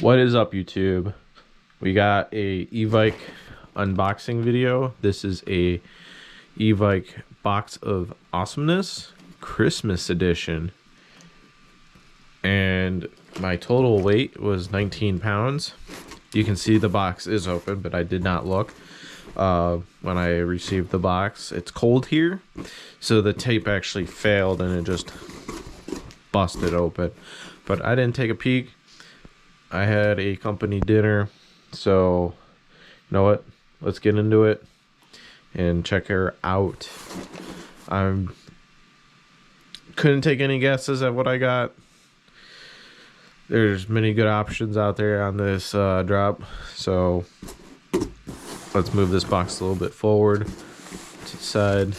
What is up, YouTube? We got a Evike unboxing video. This is a Evike box of Awesomeness Christmas edition. And my total weight was 19 pounds. You can see the box is open, but I did not look when I received the box. It's cold here, so the tape actually failed and it just busted open. But I didn't take a peek. I had a company dinner, so you know what? Let's get into it and check her out. I couldn't take any guesses at what I got. There's many good options out there on this drop, so let's move this box a little bit forward to the side.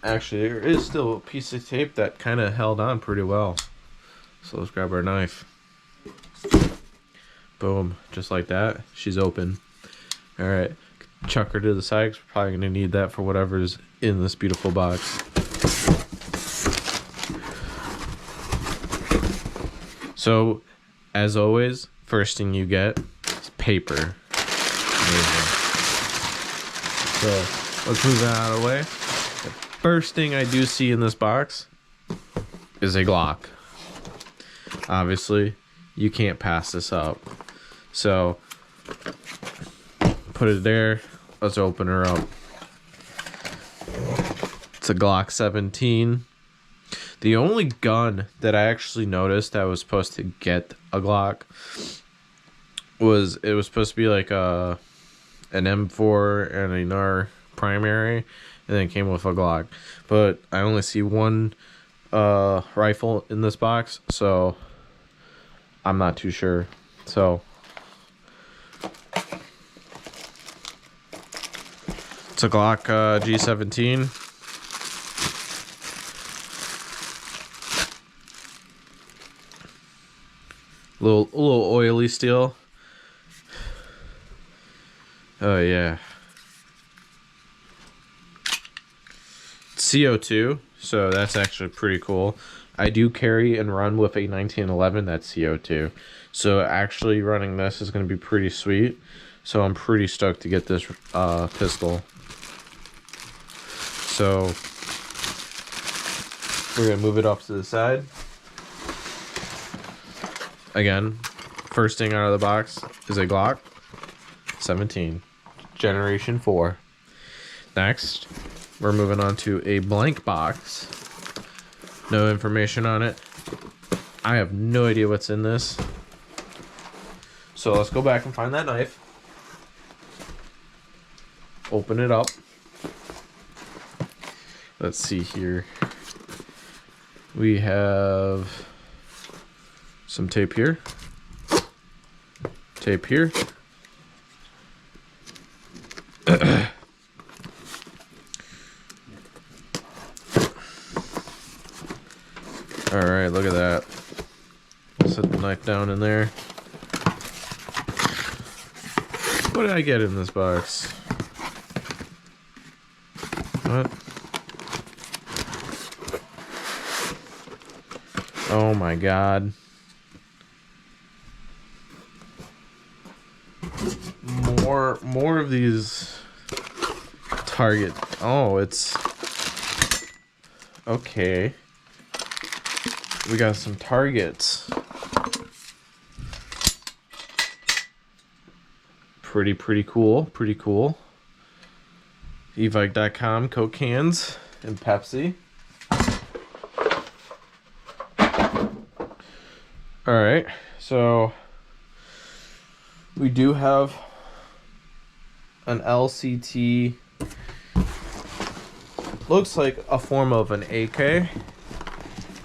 Actually, there is still a piece of tape that kind of held on pretty well. So let's grab our knife. Boom, just like that. She's open. All right, chuck her to the side. We're probably gonna need that for whatever's in this beautiful box. So, as always, first thing you get is paper. Amazing. So let's move that out of the way. First thing I do see in this box is a Glock. Obviously, you can't pass this up. So, put it there. Let's open her up. It's a Glock 17. The only gun that I actually noticed that was supposed to get a Glock was, it was supposed to be like an M4 and a NAR primary. And then it came with a Glock, but I only see one rifle in this box, so I'm not too sure. So it's a Glock G17. A little oily steel. Oh yeah. CO2, so that's actually pretty cool. I do carry and run with a 1911 that's CO2, so actually running this is going to be pretty sweet. So I'm pretty stoked to get this pistol. So we're going to move it off to the side. Again, first thing out of the box is a Glock 17 Generation 4. Next, we're moving on to a blank box. No information on it. I have no idea what's in this. So let's go back and find that knife. Open it up. Let's see here. We have some tape here. Tape here. Alright, look at that. Set the knife down in there. What did I get in this box? What? Oh my god. More of these Target. Oh, it's okay. We got some targets. Pretty cool. Pretty cool. Evike.com, Coke cans, and Pepsi. Alright, so we do have an LCT. Looks like a form of an AK.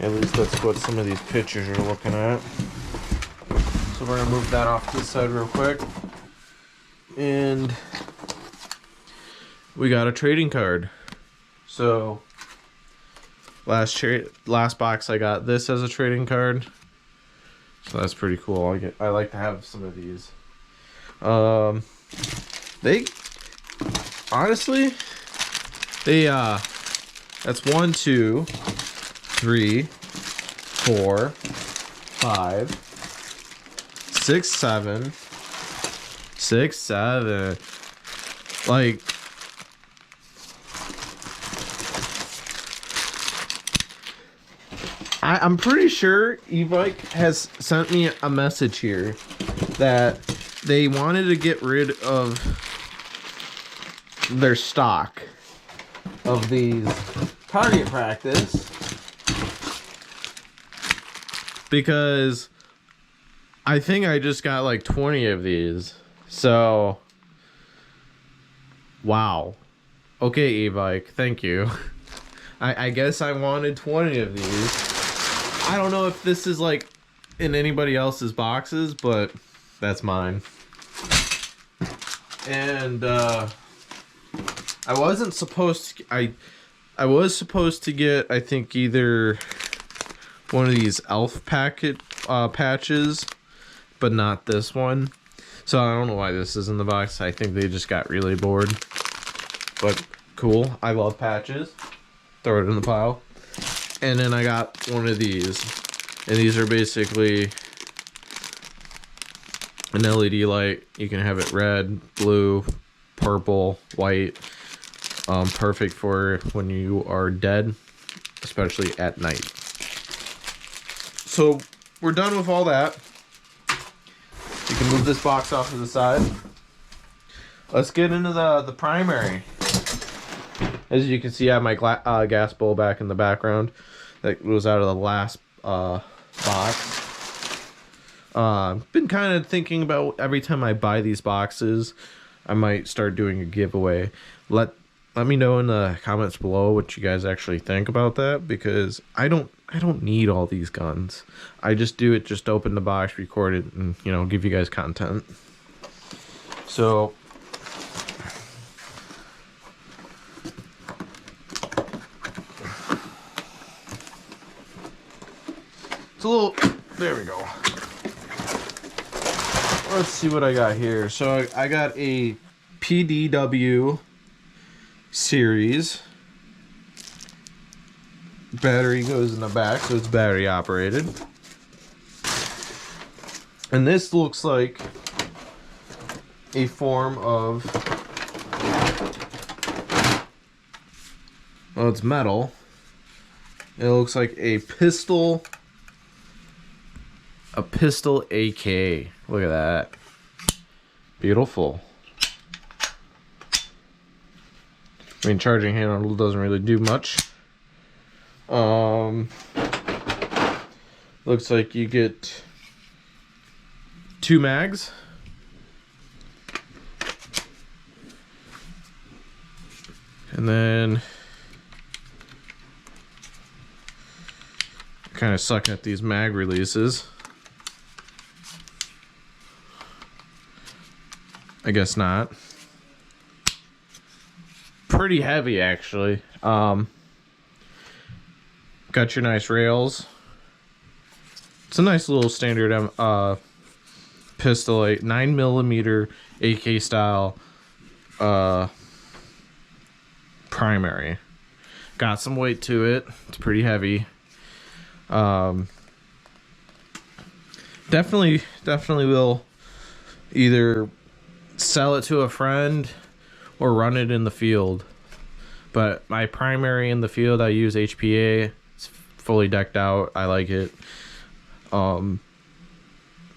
At least that's what some of these pictures are looking at. So we're gonna move that off to the side real quick. And we got a trading card. So last box I got this as a trading card. So that's pretty cool. I like to have some of these. They honestly, they that's 1, 2, 3, 4, 5, 6, 7, 6, 7. Like, I'm pretty sure Evike has sent me a message here that they wanted to get rid of their stock of these target practice because I think I just got like 20 of these. So, wow. Okay, Evike, thank you. I guess I wanted 20 of these. I don't know if this is like in anybody else's boxes, but that's mine. And I wasn't supposed to, I was supposed to get, I think, either one of these elf packet patches, but not this one. So I don't know why this is in the box. I think they just got really bored. But cool. I love patches. Throw it in the pile. And then I got one of these. And these are basically an LED light. You can have it red, blue, purple, white. Perfect for when you are dead, especially at night. So we're done with all that. You can move this box off to the side. Let's get into the primary. As you can see, I have my gas bowl back in the background. That was out of the last box. Been kind of thinking about every time I buy these boxes, I might start doing a giveaway. Let me know in the comments below what you guys actually think about that, because I don't need all these guns. I just do it just to open the box, record it, and give you guys content. So it's a little, there we go. Let's see what I got here. So I got a PDW series. Battery goes in the back, so it's battery operated. And this looks like a form of, well, it's metal. It looks like a pistol AK. Look at that. Beautiful. I mean, charging handle doesn't really do much. Looks like you get 2 mags. And then kind of sucking at these mag releases. I guess not. Pretty heavy, actually. Got your nice rails. It's a nice little standard pistol, 9mm AK style primary. Got some weight to it. It's pretty heavy. Definitely will either sell it to a friend or run it in the field. But my primary in the field, I use HPA. It's fully decked out. I like it.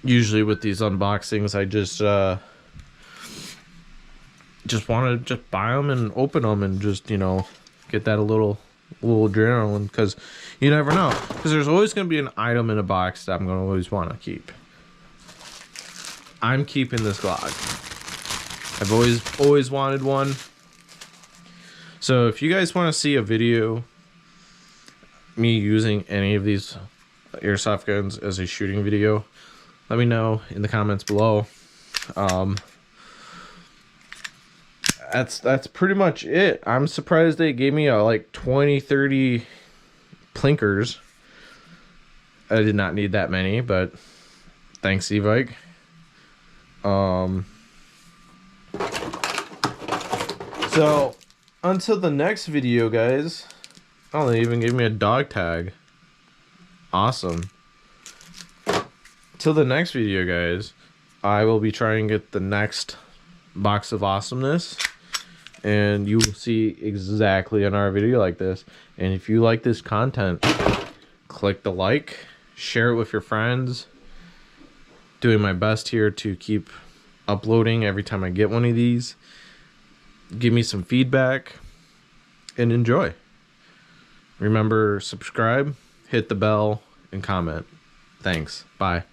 Usually with these unboxings, I just want to buy them and open them and just get that a little adrenaline, because you never know, because there's always going to be an item in a box that I'm going to always want to keep. I'm keeping this Glock. I've always wanted one. So if you guys want to see a video me using any of these airsoft guns as a shooting video, let me know in the comments below. That's pretty much it. I'm surprised they gave me like 20-30 plinkers. I did not need that many, but thanks, Evike. So until the next video, guys. Oh, they even gave me a dog tag. awesome. Till the next video, guys, I will be trying to get the next box of awesomeness, and you will see exactly another video like this. And if you like this content, click the like, share it with your friends. Doing my best here to keep uploading every time I get one of these. Give me some feedback and enjoy. Remember, subscribe, hit the bell, and comment. Thanks. Bye.